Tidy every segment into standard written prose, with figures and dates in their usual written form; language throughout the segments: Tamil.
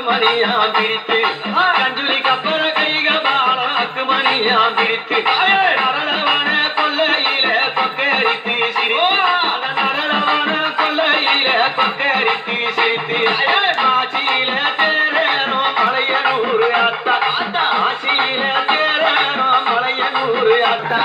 மணியாம் பிரித்து கஞ்சுலி கப்பர கைக பாலாக்கு மணியாம் பிரித்து நரளவான கொல்லையில கொக்கரித்து சிரி நரளவான கொல்லையில கொக்கரித்து சிரித்து ஆட்சியில தேரனோ மலையனூர் அத்தா ஆட்சியில தேரனோ மலையனூர் அத்தா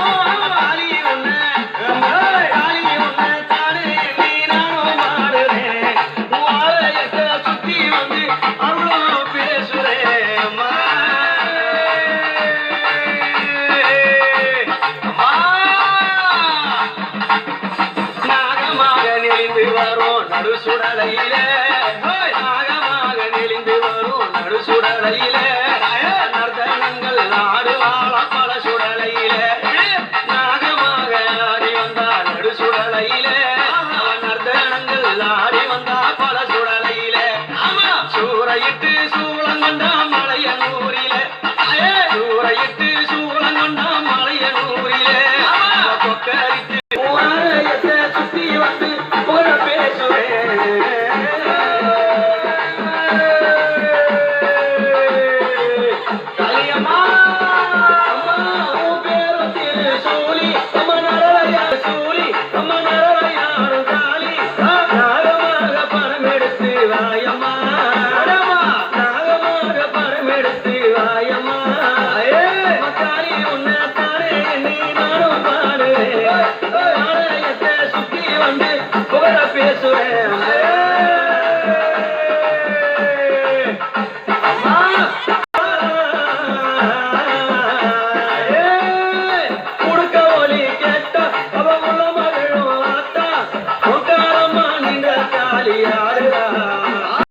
நடுசுடலையில நாகமாக நெளிந்து வரும் நடுசுடலையில நர்தனங்கள் நாடு வாழ பல சுடலையில நாகமாக ஆடி வந்தா நடுசுடலையில நர்தனங்கள் ஆடி வந்தா பல சுடலையில சூறையிட்டு சூளங்கொண்டா மலையனூரில சூறையிட்டு சூளங்கொண்டா மலையனூரில கொக்கரித்து சுத்தி வந்து ஒரு பேசுறேன்